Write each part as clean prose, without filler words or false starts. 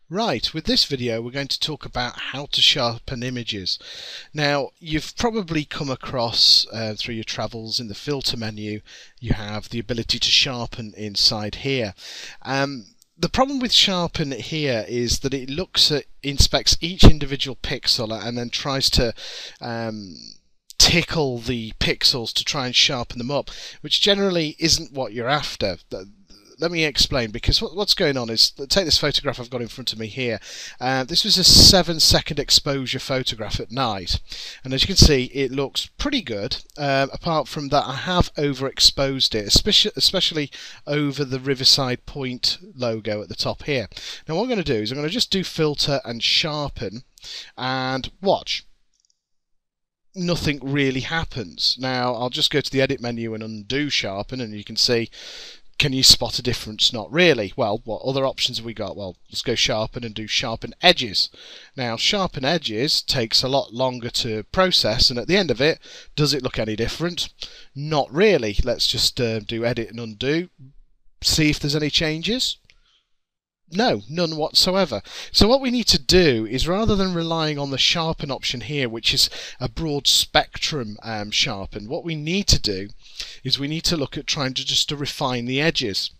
Right, with this video we're going to talk about how to sharpen images. Now you've probably come across through your travels in the filter menu you have the ability to sharpen inside here. The problem with sharpen here is that it inspects each individual pixel and then tries to tickle the pixels to try and sharpen them up, which generally isn't what you're after. Let me explain, because what's going on is, take this photograph I've got in front of me here. This was a 7-second exposure photograph at night, and as you can see it looks pretty good, apart from that I have overexposed it, especially over the Riverside Point logo at the top here. Now what I'm going to do is I'm going to just do filter and sharpen and watch. Nothing really happens. Now I'll just go to the edit menu and undo sharpen, and you can see, can you spot a difference? Not really. Well, what other options have we got? Well, let's go sharpen and do sharpen edges. Now, sharpen edges takes a lot longer to process, and at the end of it, does it look any different? Not really. Let's just do edit and undo. See if there's any changes. No, none whatsoever. So what we need to do is, rather than relying on the sharpen option here, which is a broad spectrum sharpen, what we need to do is we need to look at trying to refine the edges.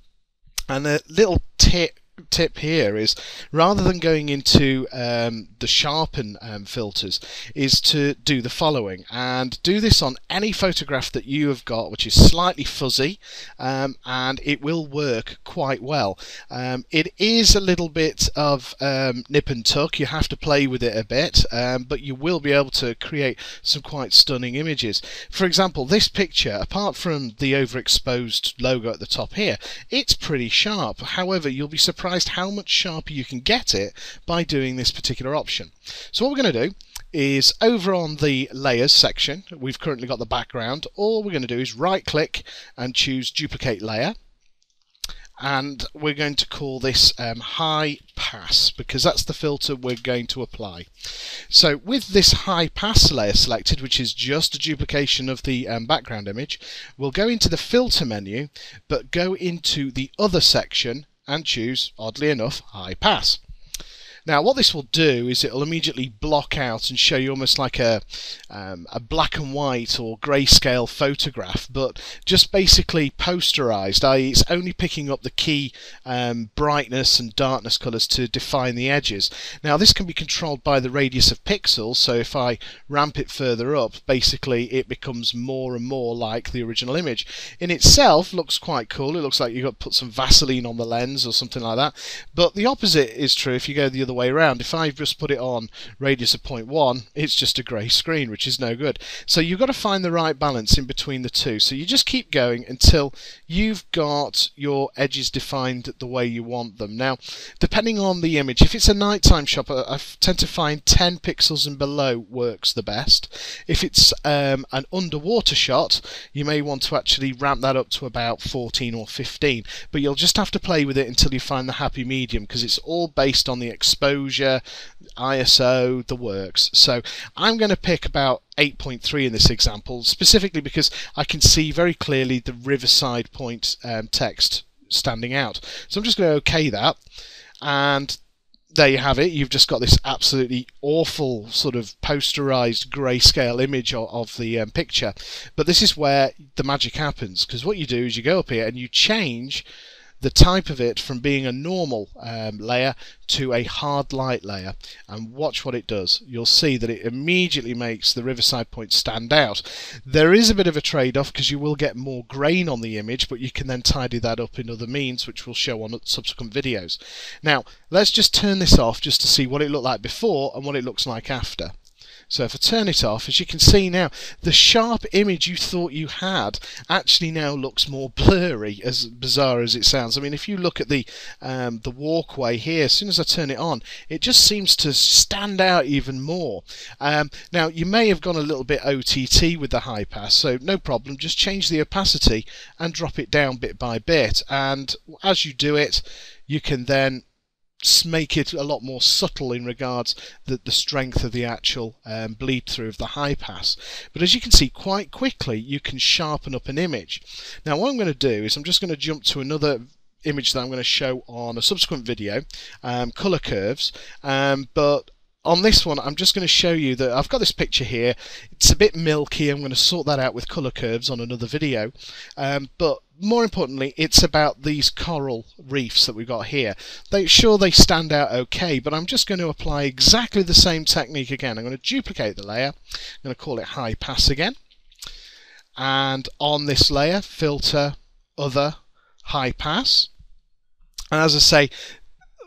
And a little tip here is, rather than going into the sharpen filters, is to do the following, and do this on any photograph that you have got which is slightly fuzzy, and it will work quite well. It is a little bit of nip and tuck, you have to play with it a bit, but you will be able to create some quite stunning images. For example, this picture, apart from the overexposed logo at the top here, it's pretty sharp. However, you'll be surprised how much sharper you can get it by doing this particular option. So what we're going to do is, over on the layers section, we've currently got the background. All we're going to do is right click and choose duplicate layer, and we're going to call this high pass, because that's the filter we're going to apply. So with this high pass layer selected, which is just a duplication of the background image, we'll go into the filter menu, but go into the other section and choose, oddly enough, high pass. Now what this will do is it'll immediately block out and show you almost like a black and white or grayscale photograph, but just basically posterized, i.e. it's only picking up the key brightness and darkness colors to define the edges. Now this can be controlled by the radius of pixels, so if I ramp it further up, basically it becomes more and more like the original image. In itself looks quite cool. It looks like you've got to put some Vaseline on the lens or something like that, but the opposite is true if you go the other way around. If I just put it on radius of 0.1, it's just a grey screen, which is no good. So you've got to find the right balance in between the two. So you just keep going until you've got your edges defined the way you want them. Now, depending on the image, if it's a nighttime shot, I tend to find 10 pixels and below works the best. If it's an underwater shot, you may want to actually ramp that up to about 14 or 15, but you'll just have to play with it until you find the happy medium, because it's all based on the exposure, ISO, the works. So I'm going to pick about 8.3 in this example, specifically because I can see very clearly the Riverside Point text standing out. So I'm just going to OK that, and there you have it. You've just got this absolutely awful sort of posterized grayscale image of the picture. But this is where the magic happens, because what you do is you go up here and you change the type of it from being a normal layer to a hard light layer, and watch what it does. You'll see that it immediately makes the Riverside Point stand out. There is a bit of a trade-off, because you will get more grain on the image, but you can then tidy that up in other means, which we'll show on subsequent videos. Now let's just turn this off just to see what it looked like before and what it looks like after. So if I turn it off, as you can see now, the sharp image you thought you had actually now looks more blurry, as bizarre as it sounds. I mean, if you look at the walkway here, as soon as I turn it on, it just seems to stand out even more. Now, you may have gone a little bit OTT with the high pass, so no problem. Just change the opacity and drop it down bit by bit. And as you do it, you can then make it a lot more subtle in regards the strength of the actual bleed through of the high pass. But as you can see, quite quickly you can sharpen up an image. Now what I'm going to do is I'm just going to jump to another image that I'm going to show on a subsequent video, color curves, but on this one I'm just going to show you that I've got this picture here. It's a bit milky. I'm going to sort that out with color curves on another video, but more importantly, it's about these coral reefs that we've got here. They stand out okay, but I'm just going to apply exactly the same technique again. I'm going to duplicate the layer. I'm going to call it high pass again, and on this layer, filter, other, high pass. And as I say,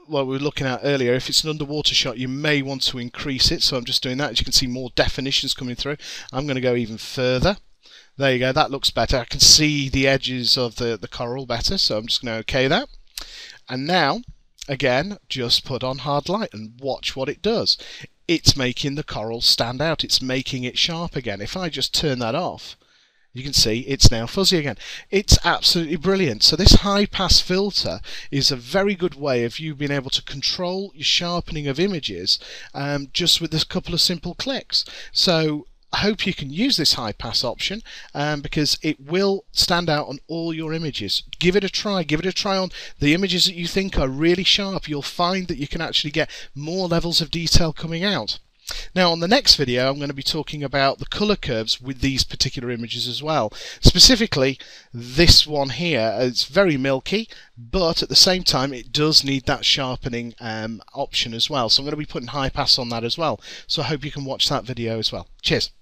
what we were looking at earlier, if it's an underwater shot, you may want to increase it. So I'm just doing that. As you can see, more definitions coming through. I'm going to go even further. There you go, that looks better. I can see the edges of the coral better, so I'm just going to OK that. And now, again, just put on hard light and watch what it does. It's making the coral stand out. It's making it sharp again. If I just turn that off, you can see it's now fuzzy again. It's absolutely brilliant. So this high pass filter is a very good way of you being able to control your sharpening of images just with this couple of simple clicks. So I hope you can use this high pass option because it will stand out on all your images. Give it a try. Give it a try on the images that you think are really sharp. You'll find that you can actually get more levels of detail coming out. Now on the next video I'm going to be talking about the color curves with these particular images as well. Specifically this one here, it's very milky, but at the same time it does need that sharpening option as well. So I'm going to be putting high pass on that as well. So I hope you can watch that video as well. Cheers.